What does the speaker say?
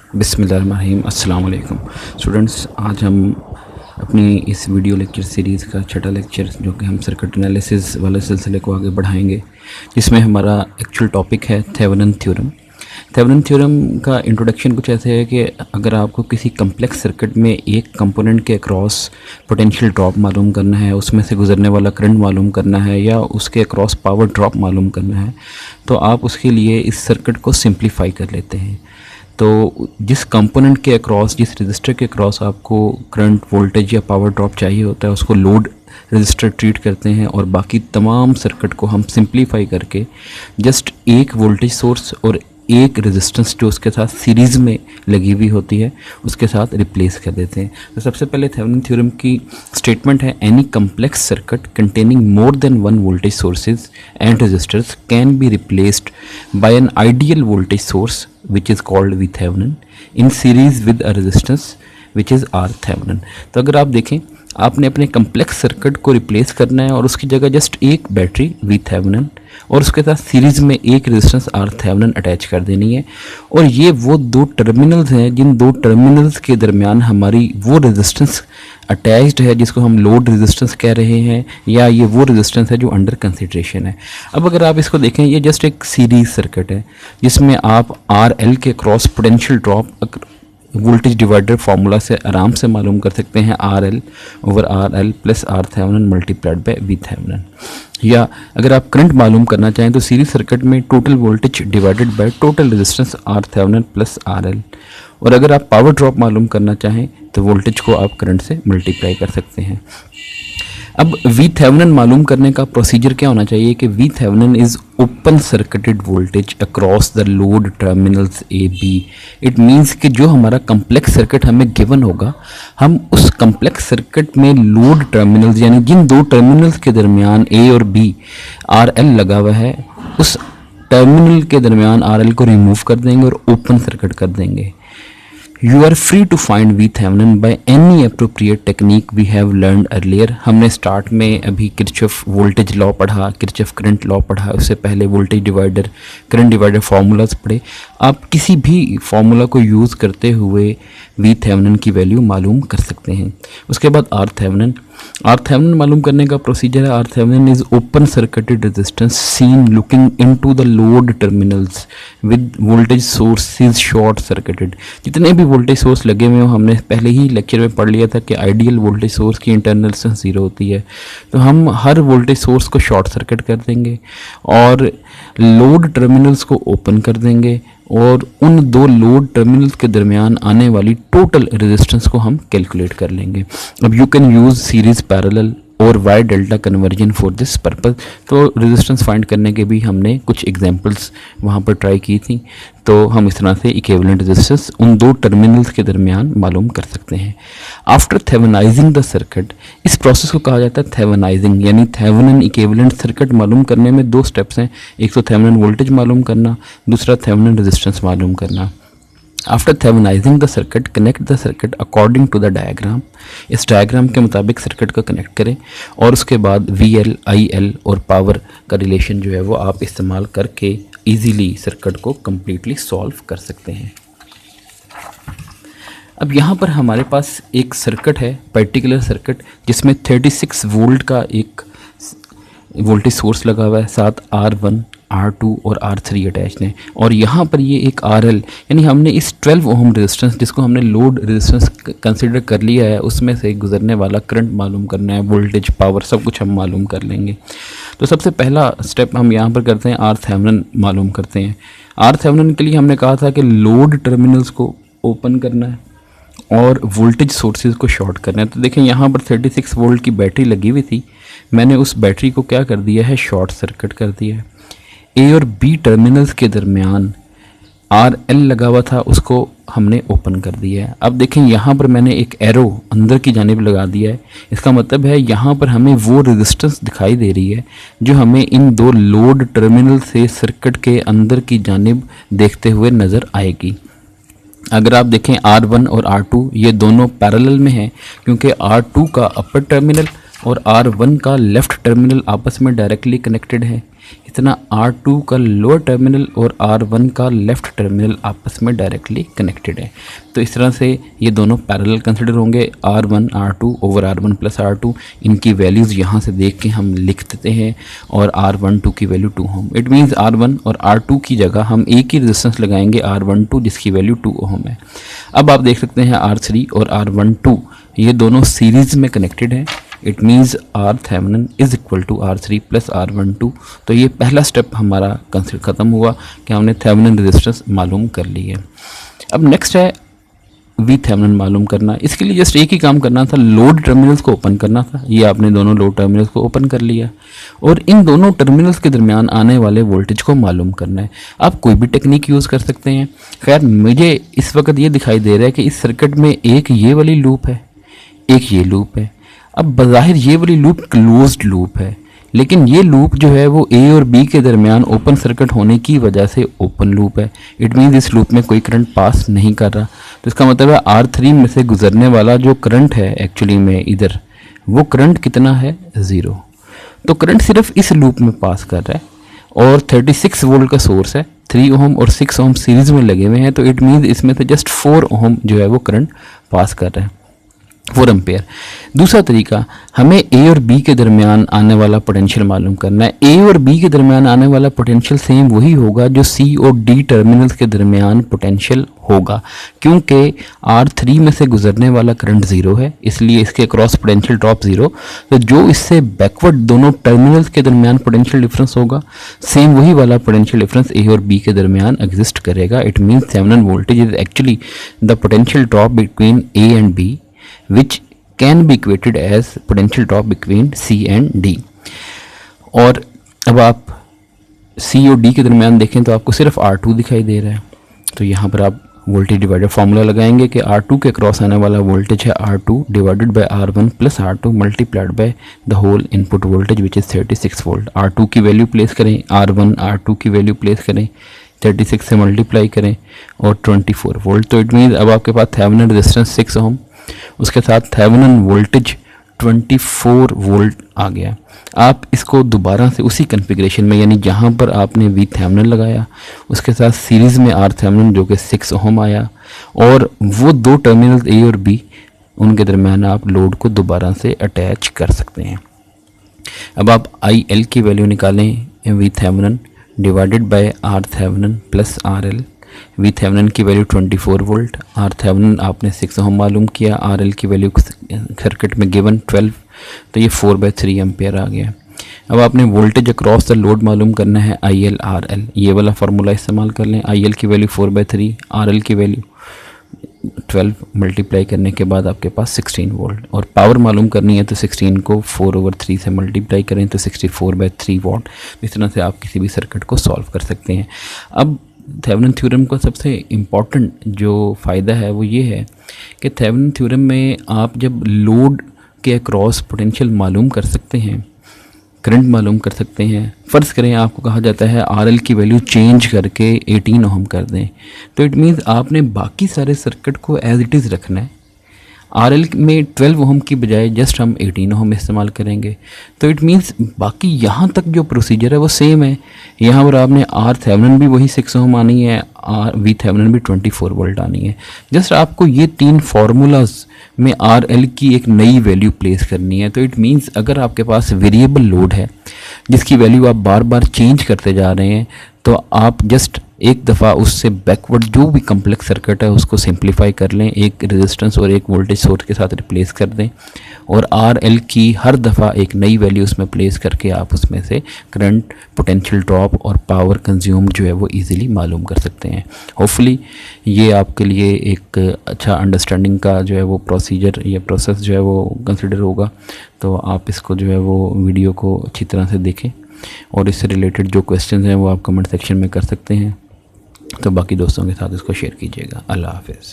बिस्मिल्लाहिर्रहमानिर्रहीम। अस्सलाम वालेकुम स्टूडेंट्स, आज हम अपनी इस वीडियो लेक्चर सीरीज़ का छठा लेक्चर जो कि हम सर्किट एनालिसिस वाले सिलसिले को आगे बढ़ाएंगे, जिसमें हमारा एक्चुअल टॉपिक है थेवेनिन थ्योरम। थेवेनिन थ्योरम का इंट्रोडक्शन कुछ ऐसे है कि अगर आपको किसी कम्प्लेक्स सर्किट में एक कंपोनेंट के अक्रॉस पोटेंशियल ड्रॉप मालूम करना है, उसमें से गुजरने वाला करंट मालूम करना है या उसके अक्रॉस पावर ड्रॉप मालूम करना है, तो आप उसके लिए इस सर्किट को सिंप्लीफाई कर लेते हैं। तो जिस कंपोनेंट के अक्रॉस, जिस रजिस्टर के अक्रॉस आपको करंट, वोल्टेज या पावर ड्रॉप चाहिए होता है, उसको लोड रजिस्टर ट्रीट करते हैं और बाकी तमाम सर्किट को हम सिंप्लीफाई करके जस्ट एक वोल्टेज सोर्स और एक रेजिस्टेंस जो उसके साथ सीरीज़ में लगी हुई होती है उसके साथ रिप्लेस कर देते हैं। तो सबसे पहले थेवेनिन थ्योरम की स्टेटमेंट है, any complex circuit containing more than one voltage sources and resistors can be replaced by an ideal voltage source which is called VThevenin in series with a resistance which is RThevenin। तो अगर आप देखें, आपने अपने complex circuit को replace करना है और उसकी जगह जस्ट एक बैटरी VThevenin और उसके साथ सीरीज़ में एक रेजिस्टेंस RThevenin अटैच कर देनी है। और ये वो दो टर्मिनल्स हैं जिन दो टर्मिनल्स के दरमियान हमारी वो रेजिस्टेंस अटैच्ड है जिसको हम लोड रेजिस्टेंस कह रहे हैं, या ये वो रेजिस्टेंस है जो अंडर कंसिडरेशन है। अब अगर आप इसको देखें, ये जस्ट एक सीरीज सर्किट है जिसमें आप RL के cross potential drop voltage divider formula से आराम से मालूम कर सकते हैं, RL over RL plus RThevenin multiplied by VThevenin। या अगर आप करंट मालूम करना चाहें तो सीरीज सर्किट में total voltage divided by total resistance RThevenin plus RL। और अगर आप पावर ड्रॉप मालूम करना चाहें तो वोल्टेज को आप करंट से मल्टीप्लाई कर सकते हैं। अब VThevenin मालूम करने का प्रोसीजर क्या होना चाहिए कि VThevenin is open circuited voltage across the load terminals AB। It means कि जो हमारा कम्प्लेक्स सर्किट हमें गिवन होगा, हम उस कम्प्लेक्स सर्किट में लोड टर्मिनल्स यानी जिन दो टर्मिनल्स के दरमियान A और B RL लगा हुआ है, उस टर्मिनल के दरमियान RL को रिमूव कर देंगे और ओपन सर्किट कर देंगे। You are free to find VThevenin by any appropriate technique we have learned earlier। हमने स्टार्ट में अभी किरचॉफ वोल्टेज लॉ पढ़ा, किरचॉफ करंट लॉ पढ़ा, उससे पहले voltage divider, current divider formulas पढ़े। आप किसी भी फार्मूला को यूज़ करते हुए VThevenin की वैल्यू मालूम कर सकते हैं। उसके बाद RThevenin मालूम करने का प्रोसीजर है, RThevenin is open circuited resistance seen looking into the load terminals with voltage sources short circuited. जितने भी वोल्टेज सोर्स लगे हुए हो, हमने पहले ही लेक्चर में पढ़ लिया था कि आइडियल वोल्टेज सोर्स की इंटरनल रेजिस्टेंस 0 होती है, तो हम हर वोल्टेज सोर्स को शॉर्ट सर्किट कर देंगे और लोड टर्मिनल्स को ओपन कर देंगे और उन दो लोड टर्मिनल्स के दरमियान आने वाली टोटल रेजिस्टेंस को हम कैलकुलेट कर लेंगे। अब you can use series parallel और Y delta conversion for this purpose. तो रेजिस्टेंस फाइंड करने के भी हमने कुछ एग्जांपल्स वहाँ पर ट्राई की थी, तो हम इस तरह से इक्विवेलेंट रेजिस्टेंस उन दो टर्मिनल्स के दरमियान मालूम कर सकते हैं। आफ्टर थेवेनाइजिंग द सर्किट, इस प्रोसेस को कहा जाता है थेवेनाइजिंग, यानी थेवेनिन इक्विवेलेंट सर्किट मालूम करने में दो स्टेप्स हैं, एक तो थेवेनिन वोल्टेज मालूम करना, दूसरा थेवेनिन रेजिस्टेंस मालूम करना। After thevenizing the circuit, connect the circuit according to the diagram. इस डायग्राम के मुताबिक सर्किट को कनेक्ट करें और उसके बाद VL, IL और पावर का रिलेशन जो है वो आप इस्तेमाल करके इजीली सर्किट को कम्प्लीटली सॉल्व कर सकते हैं। अब यहाँ पर हमारे पास एक सर्किट है, पर्टिकुलर सर्किट, जिसमें 36 वोल्ट का एक वोल्टेज सोर्स लगा हुआ है, साथ R1, R2 और R3 अटैच्ड हैं। और यहाँ पर ये एक RL, यानी हमने इस 12 ओम रेजिस्टेंस जिसको हमने लोड रेजिस्टेंस कंसिडर कर लिया है, उसमें से गुजरने वाला करंट मालूम करना है, वोल्टेज, पावर सब कुछ हम मालूम कर लेंगे। तो सबसे पहला स्टेप हम यहाँ पर करते हैं, RThevenin मालूम करते हैं। RThevenin के लिए हमने कहा था कि लोड टर्मिनल्स को ओपन करना है और वोल्टेज सोर्सेज को शॉर्ट करना है। तो देखें, यहाँ पर 36 वोल्ट की बैटरी लगी हुई थी, मैंने उस बैटरी को क्या कर दिया है, शॉर्ट सर्किट कर दिया है। A और B टर्मिनल्स के दरमियान RL लगा हुआ था, उसको हमने ओपन कर दिया है। अब देखें, यहाँ पर मैंने एक एरो अंदर की जानिब लगा दिया है, इसका मतलब है यहाँ पर हमें वो रेजिस्टेंस दिखाई दे रही है जो हमें इन दो लोड टर्मिनल से सर्किट के अंदर की जानिब देखते हुए नज़र आएगी। अगर आप देखें, R1 और R2 ये दोनों पैरेलल में हैं, क्योंकि R2 का अपर टर्मिनल और R1 का लेफ़्ट टर्मिनल आपस में डायरेक्टली कनेक्टेड है। इतना R2 का लोअर टर्मिनल और R1 का लेफ़्ट टर्मिनल आपस में डायरेक्टली कनेक्टेड है। तो इस तरह से ये दोनों पैरेलल कंसिडर होंगे, R1 R2 over R1 plus R2। इनकी वैल्यूज़ यहाँ से देख के हम लिख देते हैं और R12 की value 2 Om. It means R1 और R2 की जगह हम एक ही रेजिस्टेंस लगाएंगे R12 जिसकी वैल्यू 2 ओम है। अब आप देख सकते हैं R3 और R12 ये दोनों सीरीज़ में कनेक्टेड हैं। It means R Thevenin is equal to R3 plus R12। तो ये पहला स्टेप हमारा कंसिडर ख़त्म हुआ कि हमने थेवेनिन रेजिस्टेंस मालूम कर ली है। अब नेक्स्ट है वी थेवेनिन मालूम करना। इसके लिए जस्ट एक ही काम करना था, लोड टर्मिनल्स को ओपन करना था। ये आपने दोनों लोड टर्मिनल्स को ओपन कर लिया और इन दोनों टर्मिनल्स के दरमियान आने वाले वोल्टेज को मालूम करना है। आप कोई भी टेक्निक यूज़ कर सकते हैं। खैर मुझे इस वक्त ये दिखाई दे रहा है कि इस सर्किट में एक ये वाली लूप है, एक ये लूप है। अब बज़ाहिर ये वाली लूप क्लोज्ड लूप है, लेकिन ये लूप जो है वो ए और बी के दरमियान ओपन सर्किट होने की वजह से ओपन लूप है। इट मीन्स इस लूप में कोई करंट पास नहीं कर रहा। तो इसका मतलब है R3 में से गुजरने वाला जो करंट है एक्चुअली में इधर, वो करंट कितना है, 0। तो करंट सिर्फ इस लूप में पास कर रहा है और 36 वोल्ट का सोर्स है, 3 ओम और 6 ओम सीरीज़ में लगे हुए हैं। तो इट मीन्स इसमें से जस्ट 4 ओम जो है वो करंट पास कर रहा है, 4 एम्पेयर। दूसरा तरीका, हमें ए और बी के दरमियान आने वाला पोटेंशियल मालूम करना है। ए और बी के दरमियान आने वाला पोटेंशियल सेम वही होगा जो सी और डी टर्मिनल्स के दरमियान पोटेंशियल होगा, क्योंकि R3 में से गुजरने वाला करंट 0 है, इसलिए इसके क्रॉस पोटेंशियल ड्रॉप 0। तो जो इससे बैकवर्ड दोनों टर्मिनल्स के दरमियान पोटेंशियल डिफरेंस होगा, सेम वही वाला पोटेंशियल डिफरेंस ए और बी के दरमियान एग्जिस्ट करेगा। It means Thevenin voltage is actually the potential drop between A and B which can be equated as potential drop between C and D। और अब आप C और D के दरमियान देखें तो आपको सिर्फ R2 दिखाई दे रहा है। तो यहाँ पर आप वोल्टेज डिवाइडर फार्मूला लगाएंगे कि R2 के क्रॉस आने वाला वोल्टेज है R2 divided by R1 plus R2 multiplied by the whole input voltage which is 36 volt. R2 की वैल्यू प्लेस करें, R1 R2 की वैल्यू प्लेस करें, 36 से मल्टीप्लाई करें और 24 वोल्ट। तो इट मीन्स अब आपके पास थेवेनिन रेजिस्टेंस 6 ओम, उसके साथ थेवेनिन वोल्टेज 24 वोल्ट आ गया। आप इसको दोबारा से उसी कन्फिग्रेशन में, यानी जहाँ पर आपने वी थेवेनिन लगाया उसके साथ सीरीज़ में आर थेवेनिन जो कि 6 ओम आया, और वो दो टर्मिनल ए और बी उनके दरमियान आप लोड को दोबारा से अटैच कर सकते हैं। अब आप आई एल की वैल्यू निकालें, V Thevenin divided by R Thevenin plus R L. V Thevenin की वैल्यू 24 वोल्ट, आर थेवेनिन आपने 6 ओम मालूम किया, आर एल की वैल्यू सर्किट में गिवन 12, तो ये 4/3 एम्पेयर आ गया। अब आपने वोल्टेज अक्रॉस द लोड मालूम करना है, आई एल आर एल, ये वाला फार्मूला इस्तेमाल कर लें। आई एल की वैल्यू 4/3, आर एल की वैल्यू 12 मल्टीप्लाई करने के बाद आपके पास 16 वोल्ट, और पावर मालूम करनी है तो 16 को 4/3 से मल्टीप्लाई करें तो 64/3 वाट। इस तरह से आप किसी भी सर्किट को सॉल्व कर सकते हैं। अब थेवेनिन थ्योरम का सबसे इम्पॉर्टेंट जो फ़ायदा है वो ये है कि थेवेनिन थ्योरम में आप जब लोड के अक्रॉस पोटेंशियल मालूम कर सकते हैं, करंट मालूम कर सकते हैं। फ़र्ज़ करें आपको कहा जाता है आर एल की वैल्यू चेंज करके 18 ओम कर दें, तो इट मीन्स आपने बाकी सारे सर्किट को एज इट इज़ रखना है। आर एल में 12 ओम की बजाय जस्ट हम 18 ओम इस्तेमाल करेंगे, तो इट मीन्स बाकी यहाँ तक जो प्रोसीजर है वो सेम है। यहाँ पर आपने आर थेवेनिन भी वही 6 ओम आनी है, आर वी थेवेनिन भी 24 वोल्ट आनी है। जस्ट आपको ये 3 फार्मूलाज में आर एल की एक नई वैल्यू प्लेस करनी है। तो इट मीन्स अगर आपके पास वेरिएबल लोड है जिसकी वैल्यू आप बार बार चेंज करते जा रहे हैं, तो आप जस्ट एक दफ़ा उससे बैकवर्ड जो भी कम्प्लेक्स सर्किट है उसको सिंप्लीफाई कर लें, एक रेजिस्टेंस और एक वोल्टेज सोर्स के साथ रिप्लेस कर दें, और आर एल की हर दफ़ा एक नई वैल्यू उसमें प्लेस करके आप उसमें से करंट, पोटेंशियल ड्रॉप और पावर कंज्यूम जो है वो इजीली मालूम कर सकते हैं। होपफुली ये आपके लिए एक अच्छा अंडरस्टैंडिंग का जो है वो प्रोसीजर या प्रोसेस जो है वो कंसिडर होगा। तो आप इसको जो है वो वीडियो को अच्छी तरह से देखें, और इससे रिलेटेड जो क्वेश्चंस हैं वो आप कमेंट सेक्शन में कर सकते हैं। तो बाकी दोस्तों के साथ इसको शेयर कीजिएगा। अल्लाह हाफ़िज़।